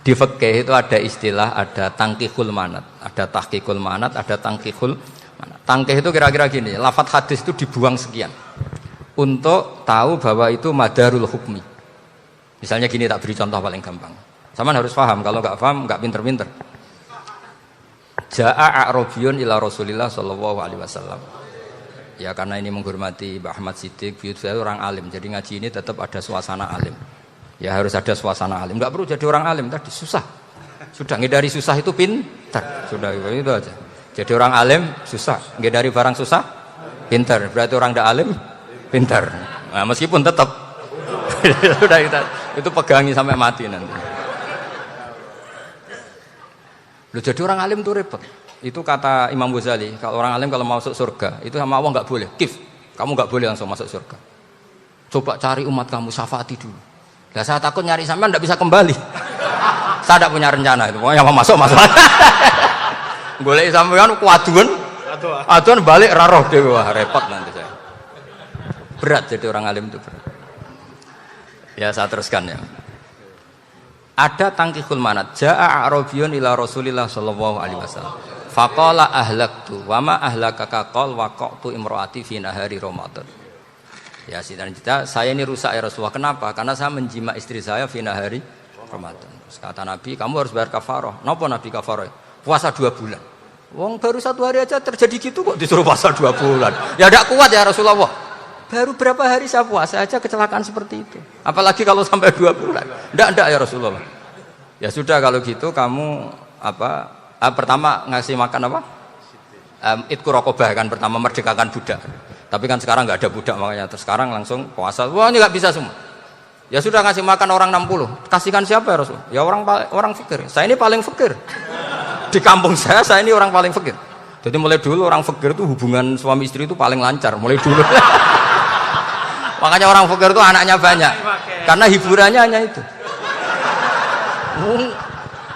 Di fikih itu ada istilah, ada tangkihul manat, ada tahqiqul manat, ada tangkihul manat. Tangkih itu kira-kira gini, lafadz hadis itu dibuang sekian. Untuk tahu bahwa itu madarul hukmi. Misalnya gini, tak beri contoh paling gampang. Sama harus paham, kalau nggak paham nggak pinter-pinter. Ja'a a'rabiyun ila Rasulillah sallallahu alaihi wasallam. Ya karena ini menghormati Mbah Ahmad Siddiq, saya orang alim, jadi ngaji ini tetap ada suasana alim. Ya harus ada suasana alim. Enggak perlu jadi orang alim tadi susah. Sudah ngedari susah itu pintar. Sudah itu aja. Jadi orang alim susah, ngedari barang susah pintar. Berarti orang tidak alim pintar. Nah, meskipun tetap sudah itu pegangi sampai mati nanti. Loh, jadi orang alim itu repot. Itu kata Imam Ghazali, kalau orang alim kalau mau masuk surga itu sama Allah nggak boleh. Kif, kamu nggak boleh langsung masuk surga. Coba cari umat kamu, syafaati dulu. Nah, saya takut nyari sampean nggak bisa kembali. Saya tidak punya rencana itu. Pokoknya mau masuk. Boleh sampean aduan balik raroh deh, wah repot nanti saya. Berat jadi orang alim itu berat. Ya saya teruskan ya. Ada tangkihul manat. Ja'a A'rabiyun ila Rasulillah sallallahu alaihi wasallam. Faqala ahlaktu wa ma ahlakaka qal waqa'tu imraati fi nahari Ramadan. Ya sidang kita, saya ini rusak ya Rasulullah. Kenapa? Karena saya menjima istri saya fi nahari Ramadan. Terus kata Nabi, kamu harus bayar kafarah. Napa Nabi kafarah? Puasa 2 bulan. Wong baru 1 hari aja terjadi gitu kok disuruh puasa 2 bulan. Ya tidak kuat ya Rasulullah. Baru berapa hari saya puasa aja kecelakaan seperti itu. Apalagi kalau sampai 2 bulan. Tidak ya Rasulullah. Ya sudah kalau gitu kamu pertama ngasih makan apa? Itku rokobah kan pertama merdekakan budak. Tapi kan sekarang nggak ada budak makanya terus sekarang langsung puasa. Wah ini nggak bisa semua. Ya sudah ngasih makan orang 60. Kasihkan siapa ya Rasul? Ya orang fakir. Saya ini paling fakir. Di kampung saya ini orang paling fakir. Jadi mulai dulu orang fakir itu hubungan suami istri itu paling lancar mulai dulu. Makanya orang fakir itu anaknya banyak. Karena hiburannya hanya itu.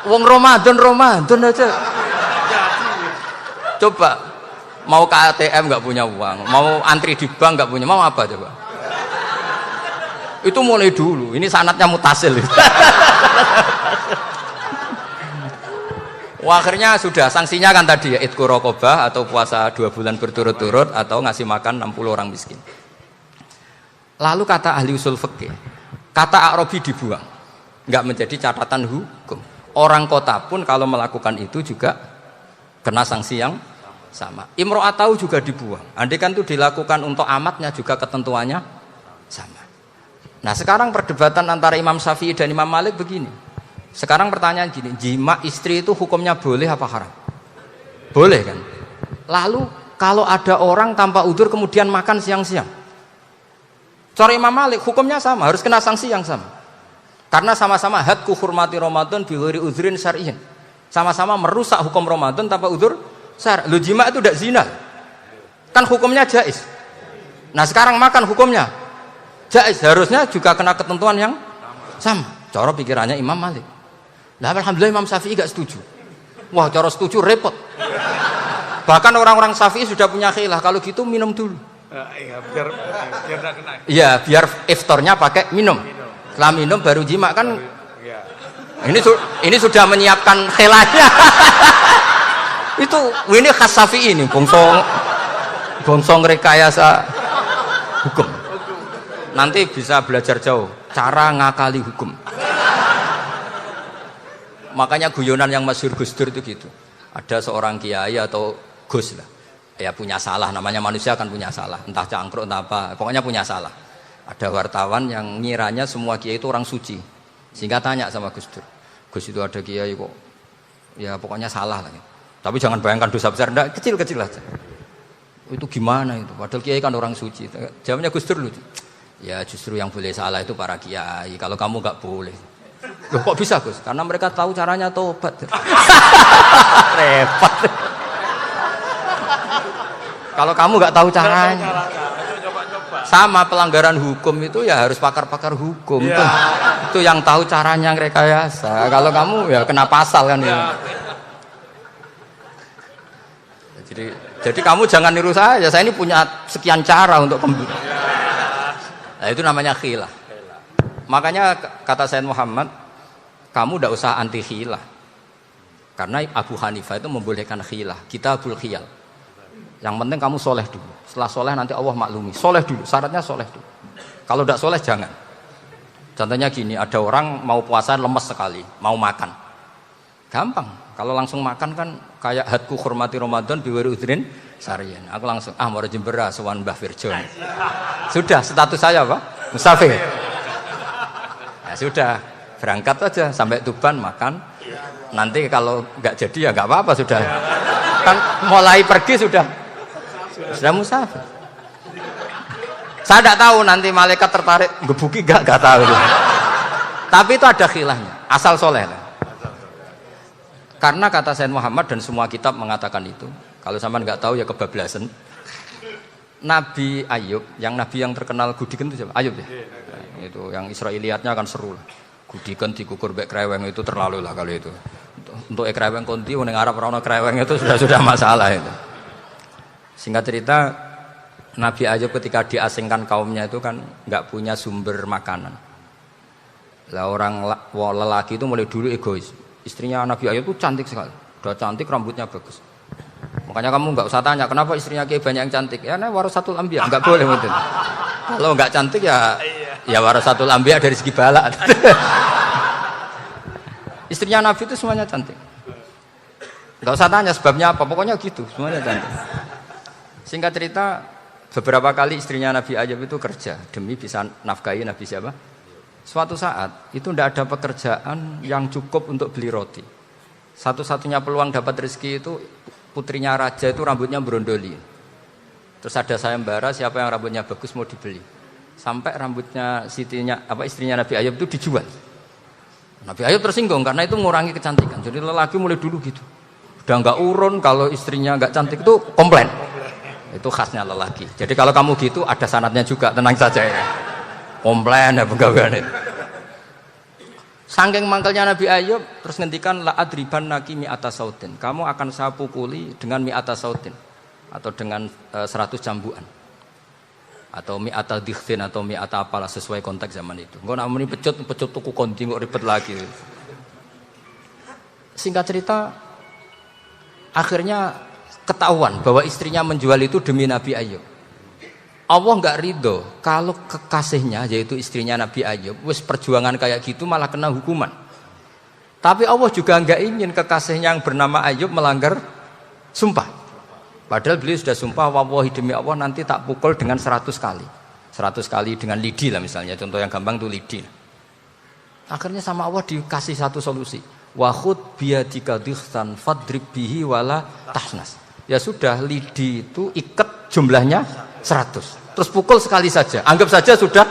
Wong Ramadan aja. Coba mau ke ATM nggak punya uang, mau antri di bank nggak punya, mau apa coba? Itu mulai dulu. Ini sanatnya mutasil. Wah, akhirnya sudah sanksinya kan tadi ya itqu raqabah atau puasa 2 bulan berturut-turut atau ngasih makan 60 orang miskin. Lalu kata ahli usul fikih, kata A'rabi dibuang, nggak menjadi catatan hukum. Orang kota pun kalau melakukan itu juga kena sanksi yang sama. Imro'atau juga dibuang. Andai kan itu dilakukan untuk amatnya juga ketentuannya sama. Nah sekarang perdebatan antara Imam Syafi'i dan Imam Malik begini. Sekarang pertanyaan gini, jima istri itu hukumnya boleh apa haram? Boleh kan? Lalu kalau ada orang tanpa udzur kemudian makan siang-siang, cara Imam Malik hukumnya sama, harus kena sanksi yang sama. Karena sama-sama hadku hurmati Ramadan bi ghairi udzrin syar'iyyin. Sama-sama merusak hukum Ramadan tanpa udzur syar'i. Lu jima itu tidak zina. Kan hukumnya jaiz. Nah, sekarang makan hukumnya jaiz, harusnya juga kena ketentuan yang sama. Cara pikirannya Imam Malik. Nah, alhamdulillah Imam Syafi'i gak setuju. Wah, cara setuju repot. Bahkan orang-orang Syafi'i sudah punya khilaf, kalau gitu minum dulu. Iya, biar gak kena. Iya, biar iftarnya pakai minum. Setelah minum baru jima kan. Ya. Ini sudah menyiapkan khilafnya. ini khas Syafi'i ini, bongsong rekayasa hukum. Nanti bisa belajar jauh cara ngakali hukum. Makanya guyonan yang masyhur Gus Dur itu gitu. Ada seorang kiai atau Gus lah, ya punya salah, namanya manusia kan punya salah, entah cangkruk entah apa, pokoknya punya salah. Ada wartawan yang ngiranya semua kiai itu orang suci, sehingga tanya sama Gus Dur, Gus itu ada kiai kok, ya pokoknya salah lah. Tapi jangan bayangkan dosa besar, enggak, kecil-kecil aja. Itu gimana itu? Padahal kiai kan orang suci. Jawabnya Gus Dur lucu. Ya justru yang boleh salah itu para kiai. Kalau kamu nggak boleh. Loh kok bisa Gus? Karena mereka tahu caranya tobat. Repot. Kalau kamu nggak tahu caranya. Sama pelanggaran hukum itu ya harus pakar-pakar hukum. Ya. Itu yang tahu caranya rekayasa. Kalau kamu ya kena pasal kan ya. Jadi kamu jangan niru saya. Saya ini punya sekian cara untuk kembali. Nah, itu namanya khilah. Makanya kata Sayyid Muhammad, kamu tidak usah anti khilah. Karena Abu Hanifah itu membolehkan khilah. Kitabul khiyal. Yang penting kamu soleh dulu. Setelah soleh nanti Allah maklumi. Soleh dulu, syaratnya soleh dulu. Kalau tidak soleh jangan. Contohnya gini, ada orang mau puasa lemes sekali, mau makan. Gampang. Kalau langsung makan kan kayak hadku hormati Ramadan biwari udrin Sarian. Aku langsung mau Jember sowan Mbah Firjon. Sudah status saya apa? Musafir. Ya sudah, berangkat aja sampai Tuban makan. Nanti kalau nggak jadi ya nggak apa-apa sudah. Kan mulai pergi sudah musafir. Saya tidak tahu nanti malaikat tertarik gebuki nggak tahu. Tapi itu ada khilafnya, asal soleh. Karena kata Sayyid Muhammad dan semua kitab mengatakan itu. Kalau sampean nggak tahu ya kebablasan. Nabi Ayub, yang nabi yang terkenal Gudiken itu siapa? Ayub ya. Nah, itu yang Israiliyatnya kan seru lah. Gudiken dikukur bek kreweng itu terlalu lah kalau itu. Untuk kreweng konti ning Arab ora ono kreweng itu sudah masalah itu. Singkat cerita, Nabi Ayub ketika diasingkan kaumnya itu kan nggak punya sumber makanan. Lah orang lelaki itu mulai dulu egois. Istrinya Nabi Ayub itu cantik sekali, udah cantik, rambutnya bagus. Makanya kamu nggak usah tanya kenapa istrinya kayak banyak yang cantik. Ya, warasatul anbiya, nggak boleh mungkin. Kalau nggak cantik ya warasatul anbiya dari segi balak. Istrinya Nabi itu semuanya cantik. Nggak usah tanya sebabnya apa, pokoknya gitu, semuanya cantik. Singkat cerita, beberapa kali istrinya Nabi Ayub itu kerja demi bisa nafkahi Nabi siapa? Suatu saat itu tidak ada pekerjaan yang cukup untuk beli roti. Satu-satunya peluang dapat rezeki itu putrinya raja itu rambutnya berondoli. Terus ada sayembara siapa yang rambutnya bagus mau dibeli. Sampai rambutnya istrinya Nabi Ayub itu dijual. Nabi Ayub tersinggung karena itu mengurangi kecantikan. Jadi lelaki mulai dulu gitu. Udah nggak urun kalau istrinya nggak cantik itu komplain. Itu khasnya lelaki. Jadi kalau kamu gitu ada sanadnya juga, tenang saja ya. Komplain ya pegawaian itu. Saking mangkelnya Nabi Ayub terus ngendikan la adriban naki mi'ata sautin. Kamu akan saya pukuli dengan mi'ata sautin atau dengan 100 cambukan. Atau mi'ata dikhtin atau mi'ata apalah sesuai konteks zaman itu. Engko nek muni pecut tuku konti kok ribet lagi. Singkat cerita akhirnya ketahuan bahwa istrinya menjual itu demi Nabi Ayub. Allah nggak ridho kalau kekasihnya yaitu istrinya Nabi Ayub wis perjuangan kayak gitu malah kena hukuman. Tapi Allah juga nggak ingin kekasihnya yang bernama Ayub melanggar sumpah. Padahal beliau sudah sumpah wallahi demi Allah nanti tak pukul dengan 100 kali. 100 kali dengan lidi lah misalnya, contoh yang gampang itu lidi. Akhirnya sama Allah dikasih satu solusi. Wa khud biyadika dikhtan fadrib bihi wala tahnas. Ya sudah, lidi itu ikat jumlahnya 100. Terus pukul sekali saja, anggap saja sudah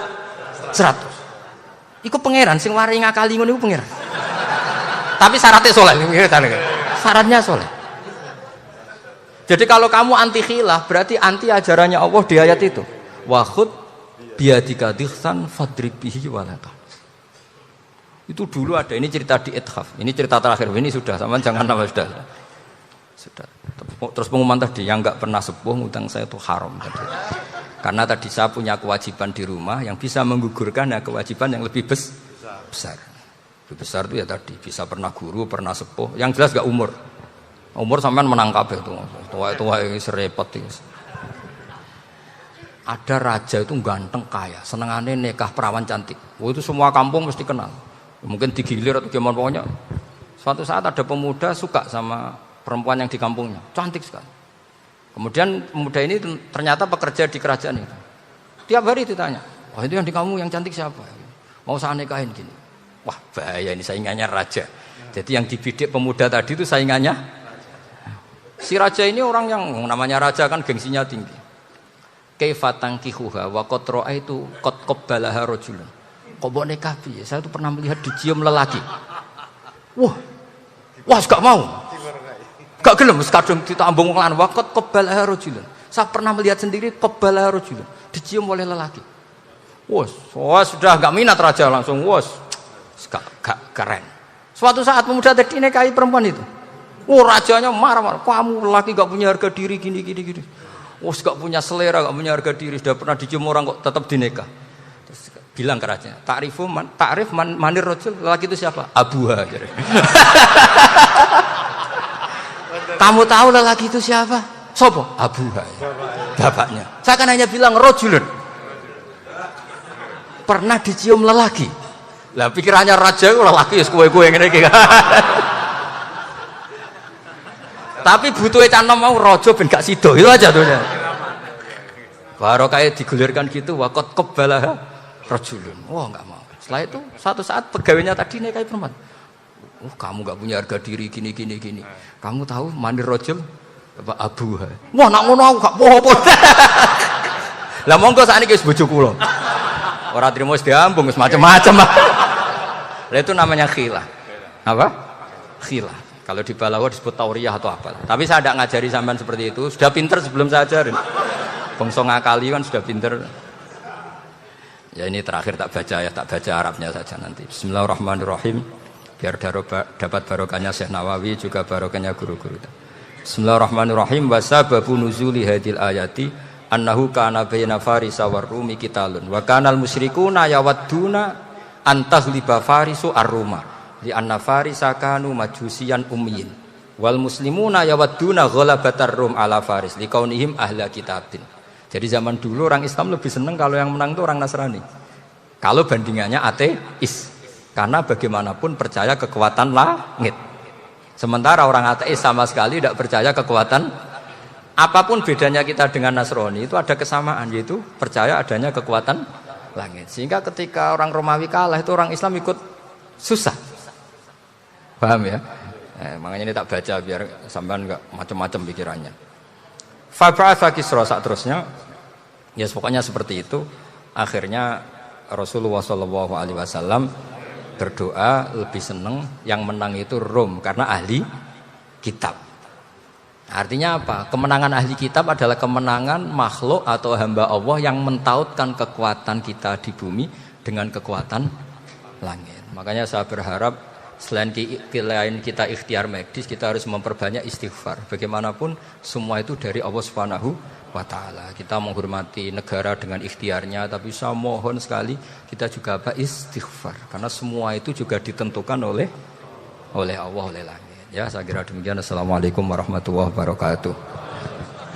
100. Iku pangeran sing wari ngakali ngono iku pangeran. Tapi syaratnya soleh, syaratnya soleh. Jadi kalau kamu anti khilaf berarti anti ajarannya Allah di ayat itu. Wa khud biyadika dikhtan fadrib bihi wala tahnas. Itu dulu ada, ini cerita di Ithaf. Ini cerita terakhir, ini sudah, sama jangan nama sudah. Terus pengumuman tadi yang nggak pernah sepuh ngutang saya itu haram tadi. Karena tadi saya punya kewajiban di rumah yang bisa menggugurkan ya kewajiban yang lebih besar. Lebih besar itu ya tadi bisa pernah guru, pernah sepuh. Yang jelas nggak umur. Umur sampean menang kabeh itu. Tua serepot itu. Ada raja itu ganteng kaya, senengannya nikah perawan cantik. Itu semua kampung mesti kenal. Mungkin digilir atau gimana pokoknya. Suatu saat ada pemuda suka sama perempuan yang di kampungnya, cantik sekali. Kemudian pemuda ini ternyata pekerja di kerajaan itu. Tiap hari ditanya, wah itu yang di kamu yang cantik siapa? Mau saya nikahin gini. Wah bahaya ini saingannya raja. Jadi yang dibidik pemuda tadi itu saingannya. Si raja ini orang yang namanya raja kan gengsinya tinggi. Kaifa tankihuha wa qad ra'aitu qad qabbalaha rajulun. Kok mbok nikah piye? Saya tuh pernah melihat dicium lelaki. Wah gak mau. Gak gelem kadung ditambung wong lanang waqat qabbalaha rajulun. Saya pernah melihat sendiri qabbalaha rajulun, dicium oleh lelaki. Wes sudah gak minat raja langsung gak keren. Suatu saat pemuda tadi nikahi perempuan itu. Rajanya marah-marah, kamu lelaki gak punya harga diri gini. Gak punya selera, gak punya harga diri, sudah pernah dicium orang kok tetap dinikah. Terus bilang ke raja, takrif manir rajul, lelaki itu siapa? Abuha. Kamu tahu lelaki itu siapa? Sopo? Abuha. Bapaknya. Saya kan hanya bilang rajulun. Pernah dicium lelaki. Lah pikirannya raja itu lelaki ya kue-kue ngene iki. Tapi butuh canom mau rojo ben gak sido. Itu aja tuh. Baru kayak digulirkan gitu, wakot kebalah rojulun. Wah nggak mau. Setelah itu satu saat pegawainya tadi nih kayak perempuan. Kamu nggak punya harga diri gini. Kamu tahu mandi rojul? Apa abu? Wah nak ngono aku gak apa-apa. Lah monggo saat ini guys bojo kula. Orang terima diambung macam-macam. Lah itu namanya khilah. Apa? Khilah. Kalau di Balawa disebut tauriyah atau apa. Tapi saya tidak ngajari sampean seperti itu. Sudah pinter sebelum saya ajarin. Bangsa ngakali kan sudah pinter. Ya ini terakhir tak baca Arabnya saja nanti. Bismillahirrahmanirrahim. Biar dapat barokahnya Syekh Nawawi juga barokahnya guru-guru. Bismillahirrahmanirrahim. Wasababu nuzuli hadil ayati annahu kana baina farisa war rumi qitalun wa kanal musyrikuna yawadduna antaghliba farisu ar-ruma li anna farisa kanu majusiyan ummiyin wal muslimuna yawadduna ghalabatar rum ala faris liqaunihim ahla kitabin. Jadi zaman dulu orang Islam lebih senang kalau yang menang itu orang Nasrani. Kalau bandingannya ateis. Karena bagaimanapun percaya kekuatan langit. Sementara orang ateis sama sekali tidak percaya kekuatan. Apapun bedanya kita dengan Nasrani itu ada kesamaan, yaitu percaya adanya kekuatan langit. Sehingga ketika orang Romawi kalah itu orang Islam ikut susah. Paham ya? Makanya ini tak baca biar sampean enggak macam-macam pikirannya. Fab'atha Kisra saat terusnya, ya pokoknya seperti itu. Akhirnya Rasulullah SAW berdoa lebih senang yang menang itu Rom karena ahli kitab. Artinya apa? Kemenangan ahli kitab adalah kemenangan makhluk atau hamba Allah yang mentautkan kekuatan kita di bumi dengan kekuatan langit. Makanya saya berharap selain kita ikhtiar medis, kita harus memperbanyak istighfar. Bagaimanapun semua itu dari Allah Subhanahu wa ta'ala. Kita menghormati negara dengan ikhtiarnya, tapi saya mohon sekali kita juga istighfar. Karena semua itu juga ditentukan oleh Allah, oleh langit. Ya, saya kira demikian. Assalamualaikum warahmatullahi wabarakatuh.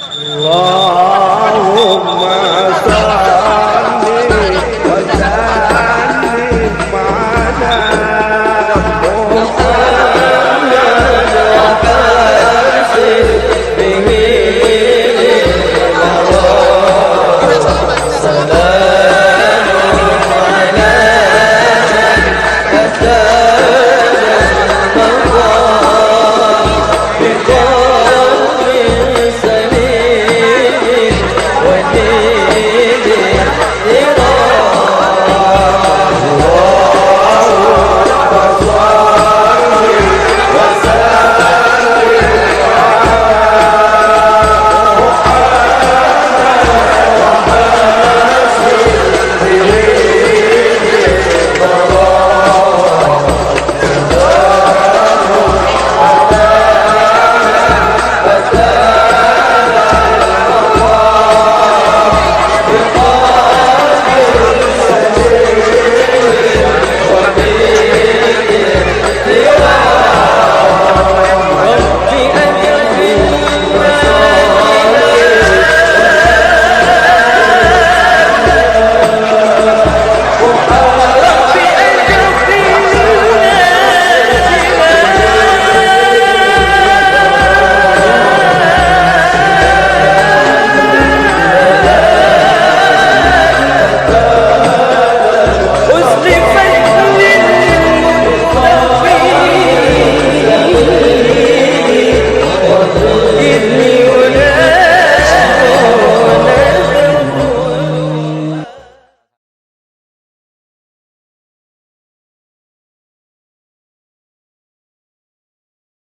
Allahumma salli